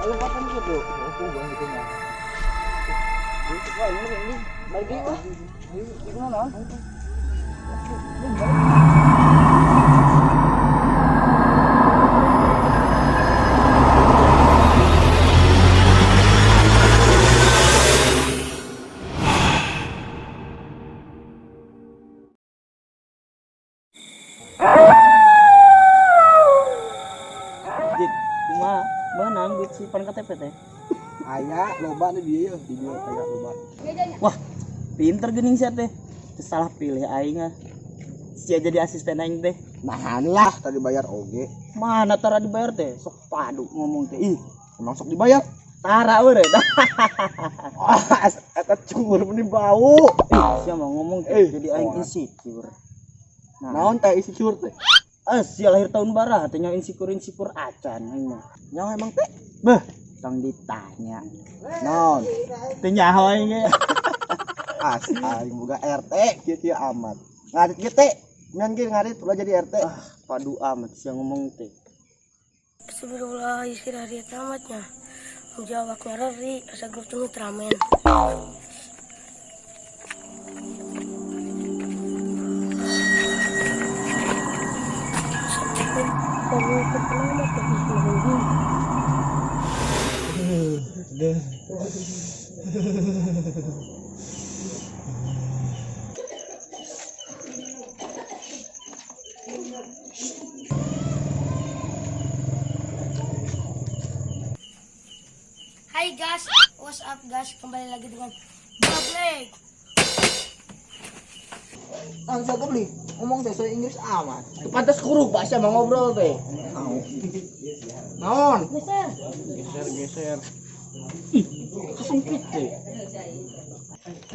Alam ka kan gitu. Aku gua itu mah. Wah, ini bagi wah. Gimana? Jik, cuma benang duit si pan KTP teh. Aya loba nih dia ya, di dia aya loba. Wah, pinter geuning sia teh. Teu salah pilih aing ah. Sia jadi asisten aing teh. Nahan lah tadi bayar oge. Mana tara dibayar teh? Sok padu ngomong teh. Ih, Emang sok dibayar. tara eureun. Ah, eta cumur meni bau. Ih, sia mah ngomong teh jadi aing insecure. Naon teh isi cur teh? Sia lahir tahun barah teh nya insecure acan aing mah. Nyawa emang teh. Beh, tong ditanya. Naon? Teu nyaho aing ge. Aing boga RT kieu amat. Ngarit kieu teh. Ngan kieu ngarit ulah jadi RT. Ah, padu amat sia ngomong teh. Astagfirullah, istirahat tamatnya. Menjawab ngarari, asa grup tunggu teramen. Kamu ketelamat tapi semakin Hai guys, what's up guys? Kembali lagi dengan Black. Langsung kok beli. Ngomong teh so Inggris amat. Pantes kuruk Pak sia mah ngobrol teh. Naon? Geser. Geser. Kesempit teh.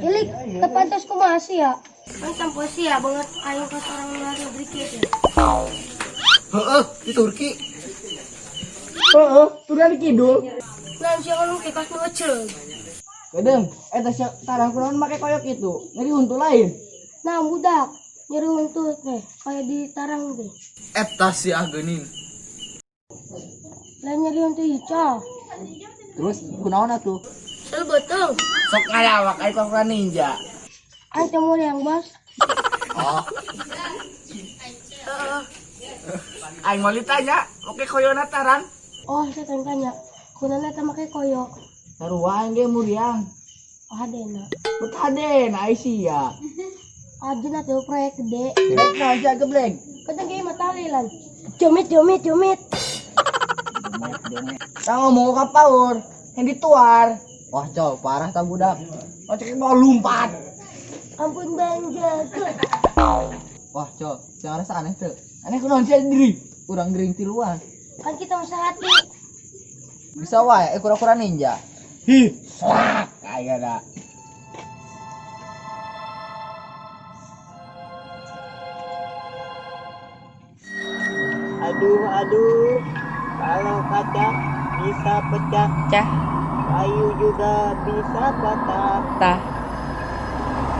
Ilik, tepantos kumaha sih ya? Mantap sih ya banget ayo ke orang luar negeri gitu. Heeh, di Turki. Heeh, turun kidul. Nah, siapa lu kekas ngecel. Kadang eta sia tarang kunaon make koyok itu. Ngeri untuk lain. Nah, budak nyeri untuk teh kayak di tarang teh. Eta si Agenin. Lain nyeri untuk hijau. Terus kunaon atuh? Sel betul. Sok ngalawak aya kok ninja. Antum mau yang bos? Oh, Heeh. aing mau ditanya, oke koyona tarang. Oh, saya tanya. Kunana teh make koyo. Sarua ge muriang. Oh, adena. Betaden Aisyah. Ajina teh proyek gede. Nah, jaga blek. Kadang ge matalilan. Jomit. Tang ngomong ka paur, yang dituar. Wah, cow, parah ta budak. Ocek mau lompat. Ampun Bang Jago. Wah, cow, jangan rasa aneh tuh. Aneh kunaon sih diri. Urang gering tiluan. Kan kita masa hati. Bisa wae kura-kura ninja. Hi, slak aya da. Aduh, kalau kaca bisa pecah, kayu juga bisa patah.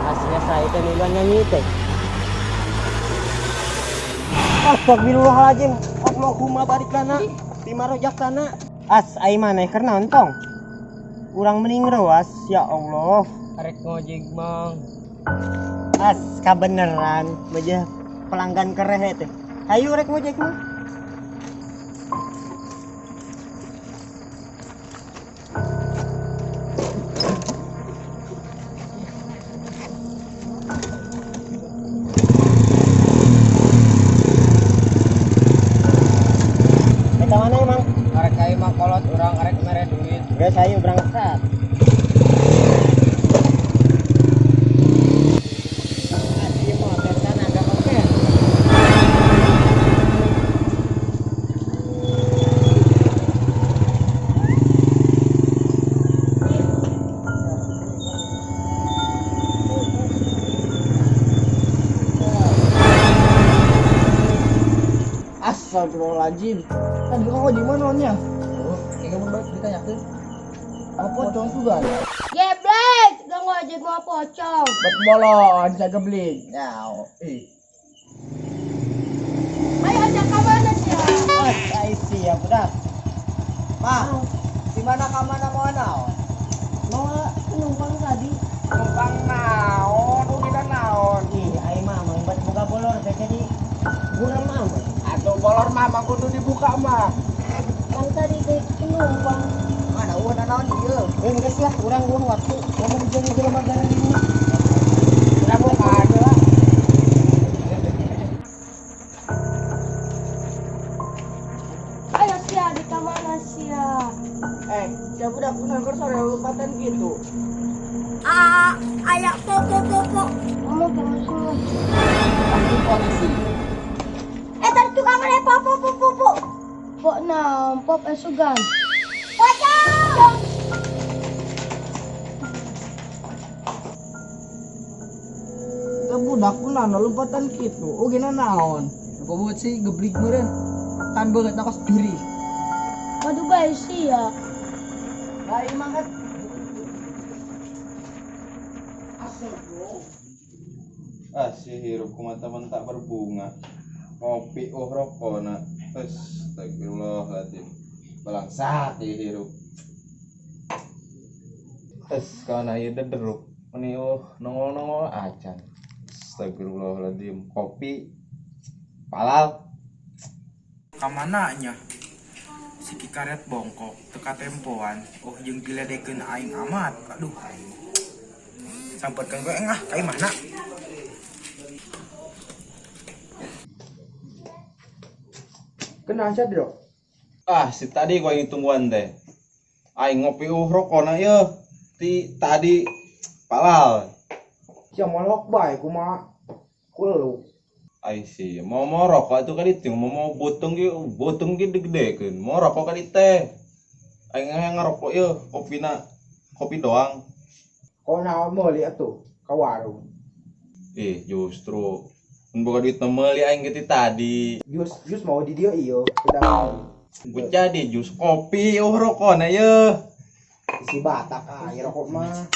Aslinya saya teh nu nyanyi teh. Astagfirullahaladzim, Allahumma barik lana bima rojaktana. As ai maneh keur nonton. Urang mending rewas ya Allah. Arek ngojek mang. As kabeneran mejeh pelanggan kerehe teh. Hayu rek ngojek mah. Eta mana emang? Arek kae mah kolot urang arek mere duit. Geus hayu berangkat. Asli motor sana agak oke. Astagfirullahaladzim. Tadi kok di mana nya? Oh, kayaknya mun baik ditanyakeun. Apa pocong juga ada? Geblek, gak ngojek mau pocong. Bet bolon jaga bling. Nyao. Ayo ajak ke mana sih ya? As ai sia budak. Pak, Di mana ka mana mau naon? Mau penumpang tadi. Numpang naon, kita naon. Ih, ai mah buat buka bolor teh jadi kurang mau. Aduh bolor mah mah kudu dibuka mah. Kan tadi teh penumpang. Mana udah naon ieu? Geus lah, urang gua waktu ngomong jeung jelema garan ini. Kamu ada. Ayo sia, di kamana sia? Siapa udah punya sore lupatan gitu. Ayak popo. Kamu jangan semua. Pasti polisi. Tadi tuh kamar popo. Pok naon, pop esugan. Pocong! Kita budak punan lupatan gitu. Oh gina naon? Apa buat sih geblik meureun? Kan banget nakos diri. Waduh bae sia. Lai mangkat. Si hirup kumata tak berbunga kopi rokona astagfirullahaladzim balangsat hirup karena ieu dederuk meni nongol acan astagfirullahaladzim kopi palal kamananya si kikaret bongkok teka tempoan jeung diledekeun aing amat aduh sampetkeun gue kai mana Kenapa sih, Bro? si tadi gua yang tungguan teh aing ngopi rokona ieu ti tadi palal Sia molok bae kumaha? Kuelu. ai sih mau rokok itu kali ting mau botong ge gede-gedekeun mau rokok kali teh aing ngarokok ieu kopi doang. Kau naon meuli atuh ka warung. Justru boga duit meuli aing gitu tadi. Jus mau di dia iyo, udah mau. Jadi jus kopi rokona ieu. Isi batak air rokok mah.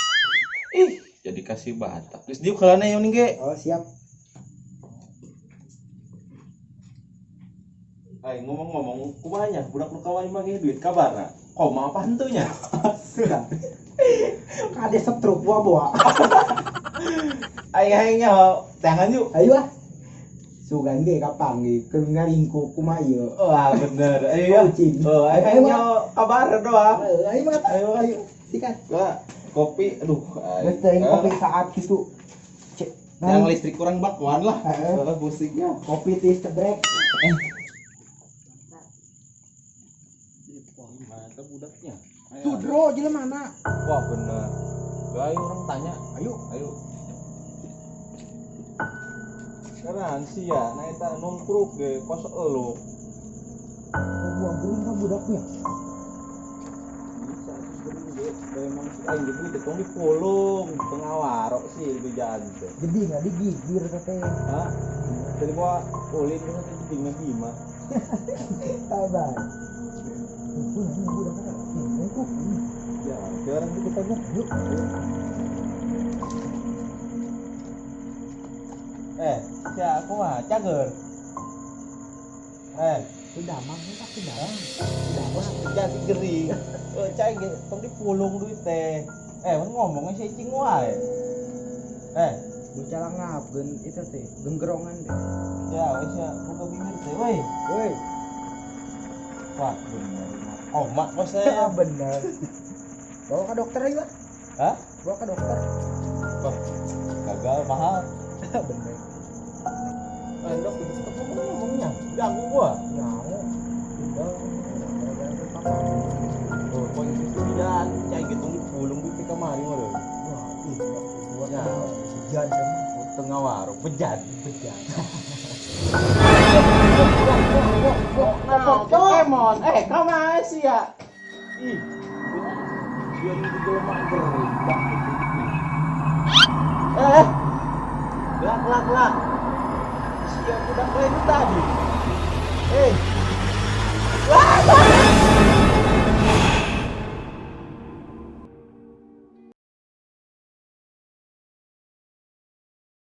Jadi kasih batak. Geus dieu kalana ieu ge. Oh, siap. Aing ngomong-ngomong kumanya budak nu kawan mah ge duit kabarna. Koma apa hentunya? Kade setruk buah. Aing tangan yuk. Ayo ah. Sugan ge kapanggih keur ngaringkuk kumaha ieu. Wah, bener. Ayo. Aing kabar doang. Ayo. Sikat. Kopi, aduh. Geus teuing kopi saat kitu. Yang listrik kurang bakuan lah. Heeh. Musiknya. Kopi tis cebrek. Mantap budaknya. Tuh, Bro, jelema mana? Wah, bener. Ayo orang tanya. Ayo. Karena sih ya, nah eta nongkruk ge kos elo. Buah gering ka budaknya. Bisa gering ge, memang si aing ge teh tong dipulung, pengawarok sih di jalan teh. Gede nggak digigir teh. Hah? Jadi gua ulin ke teh dingna bima. Sabar. Ini budak kan. Nongkruk. Ya, sekarang kita tanya. Yuk. Siapa aku mah cager. Sudah mang tak sudah. Bos jadi gering. Cai ge tong dipulung duit teh. Mun ngomongnya si cing wae. Bicara ngapkeun itu teh, genggerongan deh. Ya, wis ya, buka bibir teh, woi. Woi, Wah, bener. Mak bos ya saya. bener. Bawa ke dokter aja. Hah? Bawa ke dokter. Wah, gagal mahal. Bener. Dok, itu ngomongnya. Ganggu gua. Nyawa. Udah. Gara-gara papa. Tuh, kok itu tidak cai gitu dipulung duit kamari mah. Wah, iya. Buat Ya. hujan kan. Tengah warung bejat. Pokemon, kemana sih ya? Ih, dia ini jelema gerbak. Gelak. Siapa udah itu tadi? Wah,